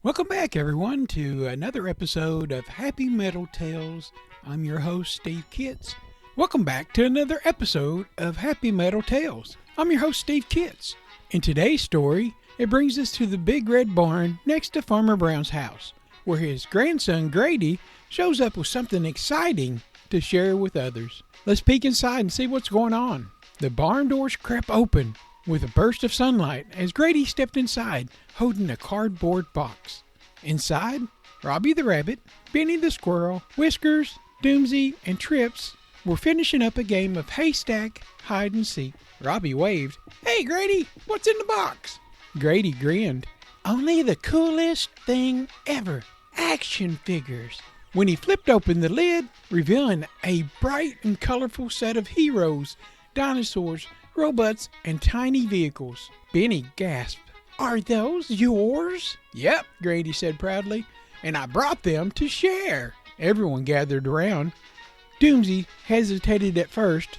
Welcome back, everyone, to another episode of Happy Metal Tales. I'm your host, Steve Kitts. Welcome back to another episode of Happy Metal Tales. I'm your host, Steve Kitts. In today's story, it brings us to the big red barn next to Farmer Brown's house, where his grandson, Grady, shows up with something exciting to share with others. Let's peek inside and see what's going on. The barn doors crept open with a burst of sunlight as Grady stepped inside, holding a cardboard box. Inside, Robbie the rabbit, Benny the squirrel, Whiskers, Doomsy, and Trips were finishing up a game of haystack hide and seek. Robbie waved. "Hey, Grady, what's in the box?" Grady grinned. "Only the coolest thing ever, action figures." When he flipped open the lid, revealing a bright and colorful set of heroes, dinosaurs, robots, and tiny vehicles. Benny gasped. "Are those yours?" "Yep," Grady said proudly, "and I brought them to share." Everyone gathered around. Doomsy hesitated at first.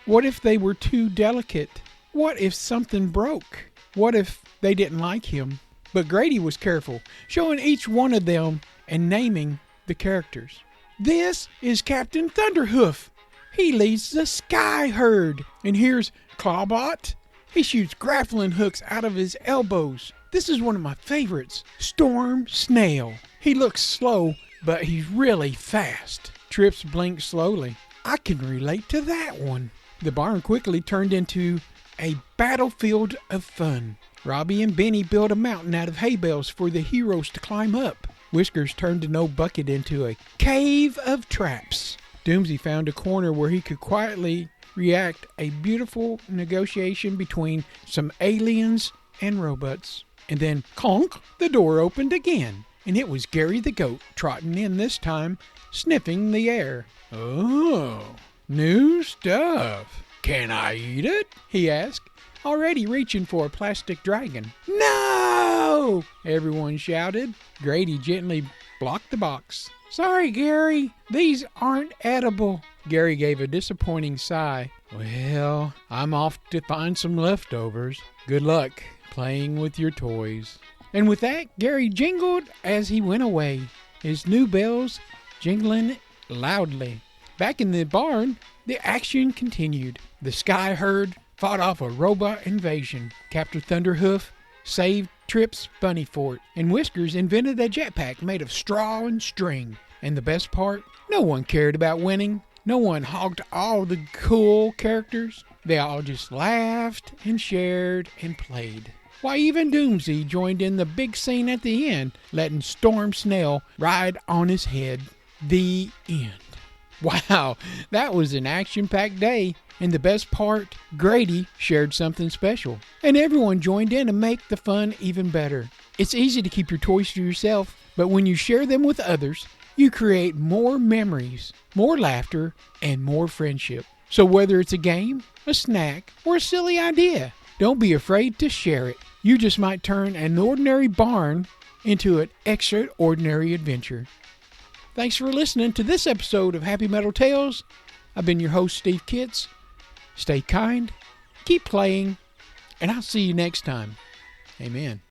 What if they were too delicate? What if something broke? What if they didn't like him? But Grady was careful, showing each one of them and naming the characters. "This is Captain Thunderhoof. He leads the Sky Herd. And here's Clawbot. He shoots grappling hooks out of his elbows. This is one of my favorites, Storm Snail. He looks slow, but he's really fast." Trips blinked slowly. "I can relate to that one." The barn quickly turned into a battlefield of fun. Robbie and Benny built a mountain out of hay bales for the heroes to climb up. Whiskers turned an old bucket into a cave of traps. Doomsy found a corner where he could quietly react a beautiful negotiation between some aliens and robots. And then, clunk, the door opened again, and it was Gary the goat trotting in this time, sniffing the air. "Oh, new stuff. Can I eat it?" he asked, already reaching for a plastic dragon. "No!" everyone shouted. Grady gently blocked the box. "Sorry, Gary, these aren't edible." Gary gave a disappointing sigh. "Well, I'm off to find some leftovers. Good luck playing with your toys." And with that, Gary jingled as he went away, his new bells jingling loudly. Back in the barn, the action continued. The Sky Herd fought off a robot invasion. Captain Thunderhoof saved Trip's bunny fort, and Whiskers invented a jetpack made of straw and string. And the best part, no one cared about winning. No one hogged all the cool characters. They all just laughed and shared and played. Why, even Doomsy joined in the big scene at the end, letting Storm Snail ride on his head. The end. Wow, that was an action-packed day. And the best part, Grady shared something special. And everyone joined in to make the fun even better. It's easy to keep your toys to yourself, but when you share them with others, you create more memories, more laughter, and more friendship. So whether it's a game, a snack, or a silly idea, don't be afraid to share it. You just might turn an ordinary barn into an extraordinary adventure. Thanks for listening to this episode of Happy Metal Tales. I've been your host, Steve Kitts. Stay kind, keep playing, and I'll see you next time. Amen.